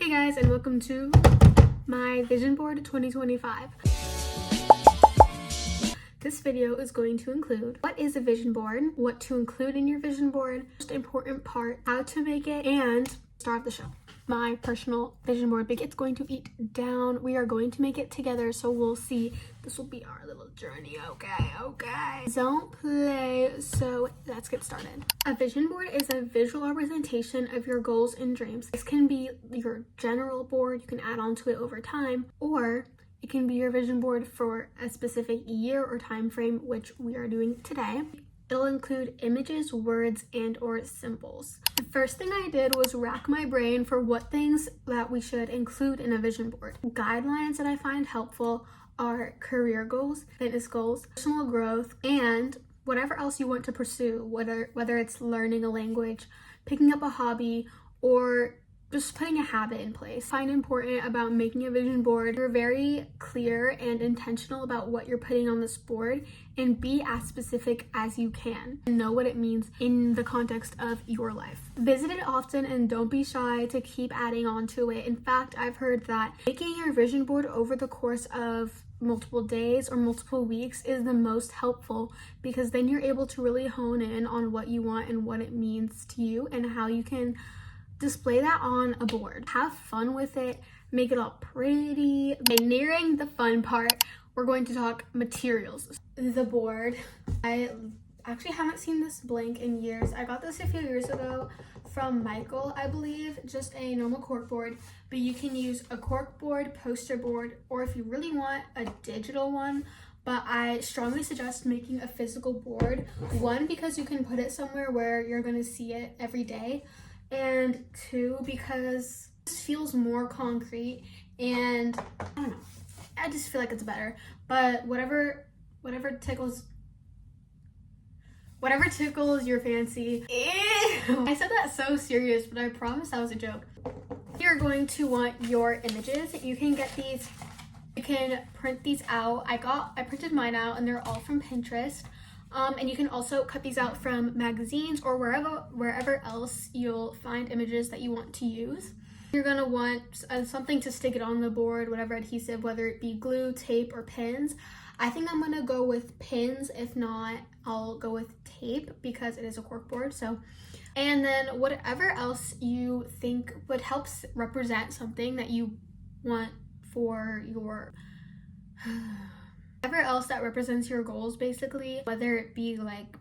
Hey guys, and welcome to my vision board 2025. This video is going to include what is a vision board, what to include in your vision board, most important part, how to make it, and star of the show. My personal vision board, it's going to eat down. We are going to make it together, so we'll see. This will be our little journey, okay? Don't play, so let's get started. A vision board is a visual representation of your goals and dreams. This can be your general board, you can add on to it over time, or it can be your vision board for a specific year or time frame, which we are doing today. It'll include images, words, and or symbols. The first thing I did was rack my brain for what things that we should include in a vision board. Guidelines that I find helpful are career goals, fitness goals, personal growth, and whatever else you want to pursue, whether it's learning a language, picking up a hobby, or just putting a habit in place. I find important about making a vision board, you're very clear and intentional about what you're putting on this board and be as specific as you can and know what it means in the context of your life. Visit it often and don't be shy to keep adding on to it. In fact, I've heard that making your vision board over the course of multiple days or multiple weeks is the most helpful, because then you're able to really hone in on what you want and what it means to you and how you can display that on a board. Have fun with it, make it all pretty. Okay, nearing the fun part, we're going to talk materials. The board, I actually haven't seen this blank in years. I got this a few years ago from Michael, I believe, just a normal cork board, but you can use a cork board, poster board, or if you really want, a digital one. But I strongly suggest making a physical board. One, because you can put it somewhere where you're gonna see it every day, and two, because this feels more concrete, and I don't know, I just feel like it's better. But whatever tickles your fancy. Ew. I said that so serious, but I promise that was a joke. You're going to want your images. You can get these, you can print these out. I printed mine out and they're all from Pinterest. And you can also cut these out from magazines or wherever else you'll find images that you want to use. You're gonna want something to stick it on the board, whatever adhesive, whether it be glue, tape, or pins. I think I'm gonna go with pins. If not, I'll go with tape because it is a cork board. So, and then whatever else you think would help represent something that you want for your whatever else that represents your goals, basically, whether it be like,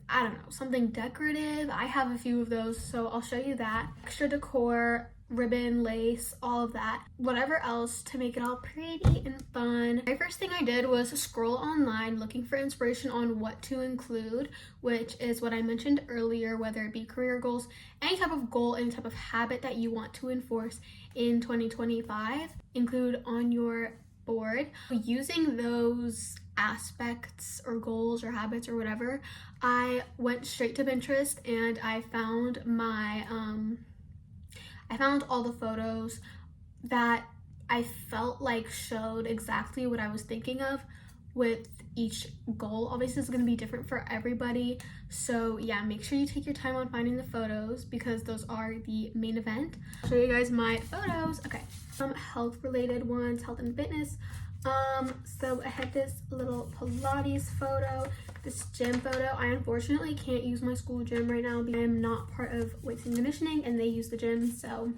I don't know, something decorative. I have a few of those, so I'll show you that. Extra decor, ribbon, lace, all of that. Whatever else to make it all pretty and fun. The very first thing I did was scroll online looking for inspiration on what to include, which is what I mentioned earlier, whether it be career goals, any type of goal, any type of habit that you want to enforce in 2025, include on your board. Using those aspects or goals or habits or whatever, I went straight to Pinterest and I found my I found all the photos that I felt like showed exactly what I was thinking of with each goal. Obviously it's going to be different for everybody, so yeah, make sure you take your time on finding the photos because those are the main event. I'll show you guys my photos. Okay, some health related ones, health and fitness. So I had this little Pilates photo, this gym photo. I unfortunately can't use my school gym right now because I am not part of weights and conditioning and they use the gym, so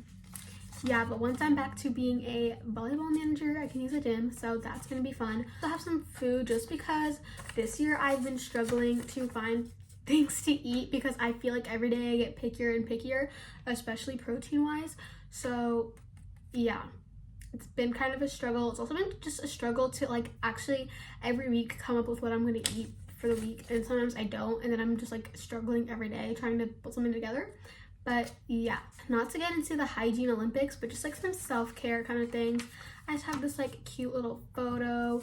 yeah, but once I'm back to being a volleyball manager, I can use a gym, so that's gonna be fun. I'll have some food just because this year I've been struggling to find things to eat because I feel like every day I get pickier and pickier, especially protein wise. So yeah, it's been kind of a struggle. It's also been just a struggle to like actually every week come up with what I'm gonna eat for the week, and sometimes I don't, and then I'm just like struggling every day trying to put something together. But yeah, not to get into the hygiene Olympics, but just like some self-care kind of things. I just have this like cute little photo,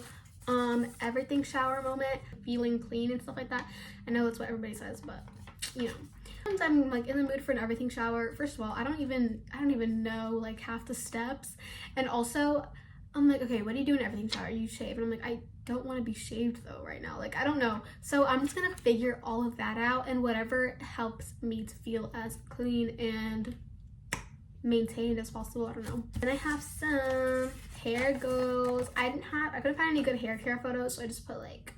everything shower moment, feeling clean and stuff like that. I know that's what everybody says, but you know, sometimes I'm like in the mood for an everything shower. First of all, I don't even know like half the steps, and also I'm like, okay, what do you do in everything shower? You shave, and I'm like, I don't want to be shaved though right now, like I don't know. So I'm just gonna figure all of that out, and whatever helps me to feel as clean and maintained as possible. I don't know. And I have some hair goals. I couldn't find any good hair care photos, so I just put like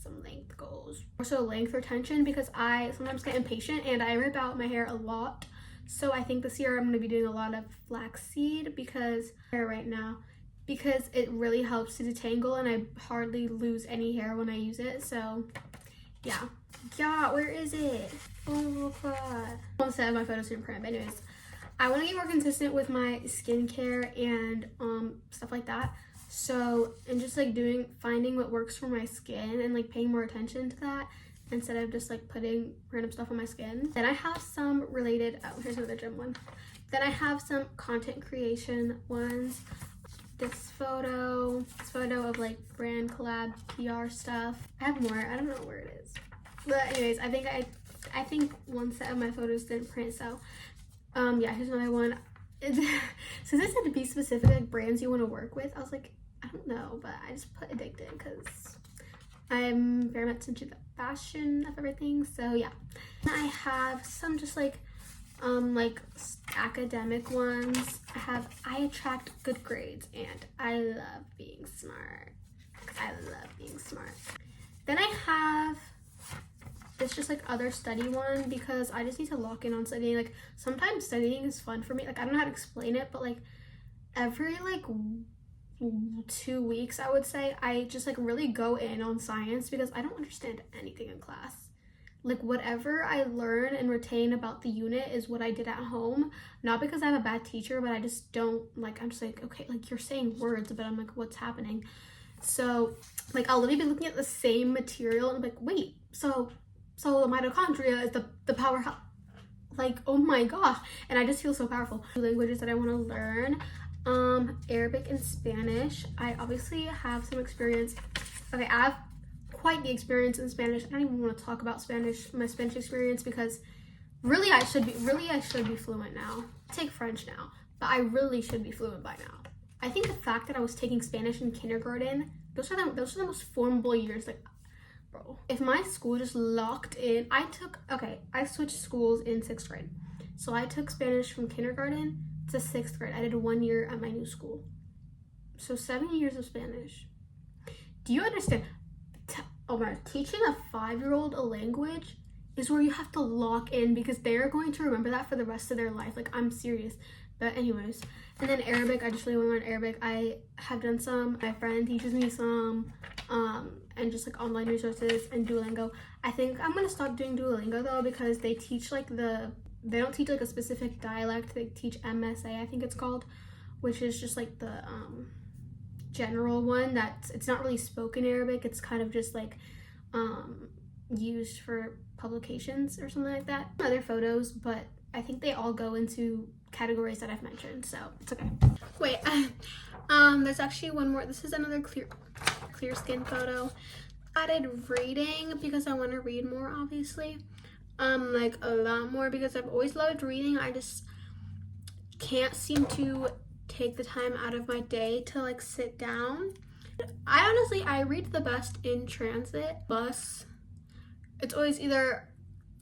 some length goals. Also length retention, because I sometimes get impatient and I rip out my hair a lot. So I think this year I'm going to be doing a lot of flaxseed because right now, because it really helps to detangle and I hardly lose any hair when I use it. So yeah, where is it? Oh god. I won't set my photos in print, but anyways, I want to get more consistent with my skincare and stuff like that. So, and just like finding what works for my skin and like paying more attention to that instead of just like putting random stuff on my skin. Then I have some related, oh, here's another gym one. Then I have some content creation ones. This photo of like brand collab PR stuff. I have more, I don't know where it is. But anyways, I think one set of my photos didn't print, so yeah, here's another one. Since I said to be specific, like brands you want to work with, I was like, I don't know, but I just put addicted because I'm very much into the fashion of everything. So yeah, and I have some just like academic ones. I attract good grades and I love being smart. Then I have it's just like other study one because I just need to lock in on studying. Like sometimes studying is fun for me. Like I don't know how to explain it, but like every like 2 weeks I would say I just like really go in on science because I don't understand anything in class. Like whatever I learn and retain about the unit is what I did at home. Not because I have a bad teacher, but I just don't like, I'm just like, okay, like you're saying words, but I'm like, what's happening? So like I'll literally be looking at the same material and I'm like, wait, so the mitochondria is the powerhouse. Like, oh my gosh. And I just feel so powerful. Languages that I want to learn. Arabic and Spanish. I obviously have some experience. Okay, I have quite the experience in Spanish. I don't even want to talk about my Spanish experience because really I should be fluent now. I take French now, but I really should be fluent by now. I think the fact that I was taking Spanish in kindergarten, those are the most formidable years. Like, bro, if my school just locked in, I switched schools in 6th grade. So I took Spanish from kindergarten to 6th grade. I did 1 year at my new school. So 7 years of Spanish. Do you understand? Oh my, teaching a 5-year-old a language is where you have to lock in because they're going to remember that for the rest of their life. Like, I'm serious. But anyways, and then Arabic, I just really want to learn Arabic. I have done some. My friend teaches me some, and just like online resources and Duolingo. I think I'm gonna stop doing Duolingo though because they teach like they don't teach like a specific dialect. They teach MSA, I think it's called, which is just like the general one it's not really spoken Arabic. It's kind of just like used for publications or something like that. Other photos, but I think they all go into categories that I've mentioned, so it's okay. Wait, there's actually one more. This is another clear skin photo. Added reading because I want to read more, obviously. Like a lot more because I've always loved reading. I just can't seem to take the time out of my day to like sit down. I read the best in transit, bus. It's always either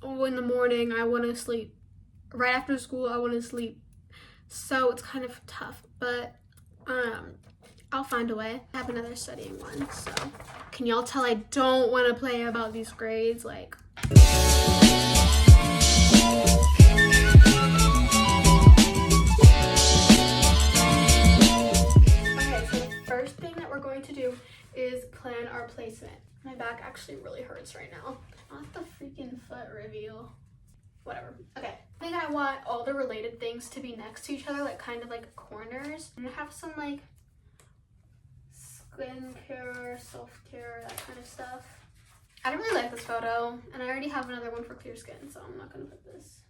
in the morning I want to sleep, right after school I want to sleep, so it's kind of tough, but I'll find a way. I have another studying one, so can y'all tell I don't want to play about these grades? Like, first thing that we're going to do is plan our placement. My back actually really hurts right now. Not the freaking foot reveal. Whatever. Okay. I think I want all the related things to be next to each other, like kind of like corners. I'm gonna have some like skincare, self-care, that kind of stuff. I don't really like this photo, and I already have another one for clear skin, so I'm not gonna put this.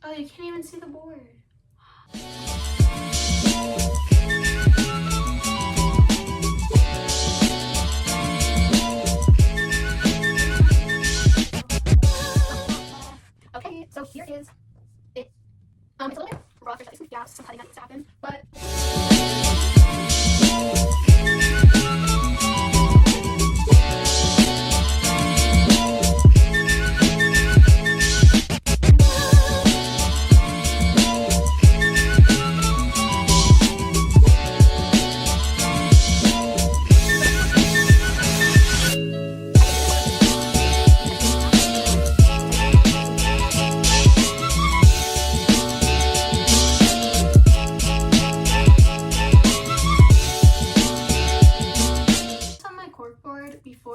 Oh, you can't even see the board. Okay, so here is it. It's a little bit rough for studies. Yeah, some cutting that needs to happen, but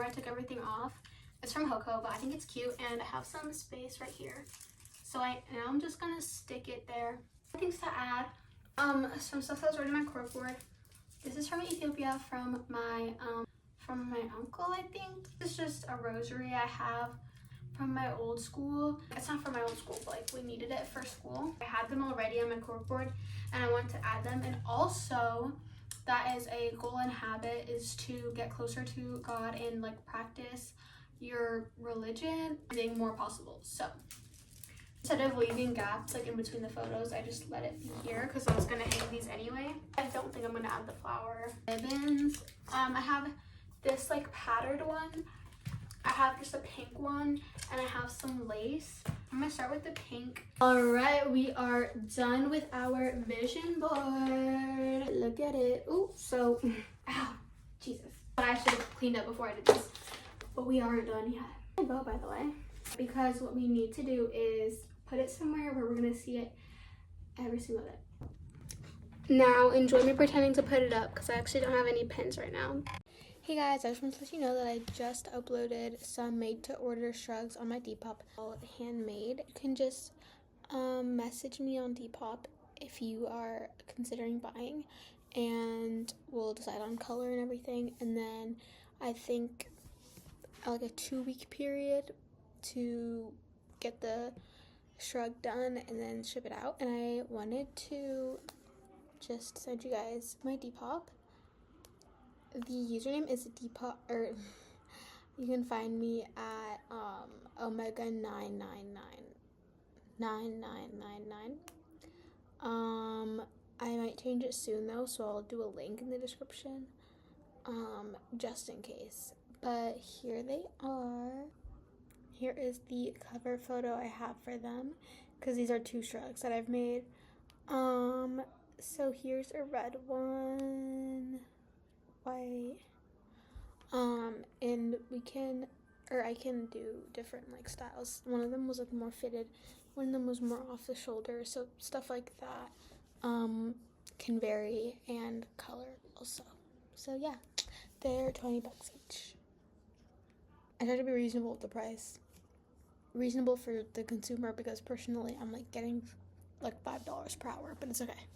I took everything off. It's from Hoko, but I think it's cute, and I have some space right here. So now I'm just gonna stick it there. Things to add. Some stuff that was already in my corkboard. This is from Ethiopia from my uncle, I think. This is just a rosary I have from my old school. It's not from my old school, but like we needed it for school. I had them already on my corkboard and I wanted to add them. And also, that is a goal and habit, is to get closer to God and like practice your religion being more possible. So instead of leaving gaps like in between the photos, I just let it be here because I was gonna hang these anyway. I don't think I'm gonna add the flower. Ribbons. I have this like patterned one. I have just a pink one, and I have some lace. I'm gonna start with the pink. All right, we are done with our vision board. Look at it. Ooh, so, ow, Jesus. I should have cleaned up before I did this, but we aren't done yet. My bow, by the way, because what we need to do is put it somewhere where we're gonna see it every single day. Now, enjoy me pretending to put it up because I actually don't have any pins right now. Hey guys, I just want to let you know that I just uploaded some made-to-order shrugs on my Depop, all handmade. You can just message me on Depop if you are considering buying, and we'll decide on color and everything. And then I think like a 2-week period to get the shrug done and then ship it out. And I wanted to just send you guys my Depop. The username is Depop, or you can find me at Omega 999. I might change it soon though, so I'll do a link in the description, just in case. But here they are. Here is the cover photo I have for them, because these are 2 shrugs that I've made. So here's a red one. White, and I can do different like styles. One of them was like more fitted, one of them was more off the shoulder, so stuff like that can vary, and color also. So yeah, they're $20 each. I try to be reasonable with the price, reasonable for the consumer, because personally I'm like getting like $5 per hour, but it's okay.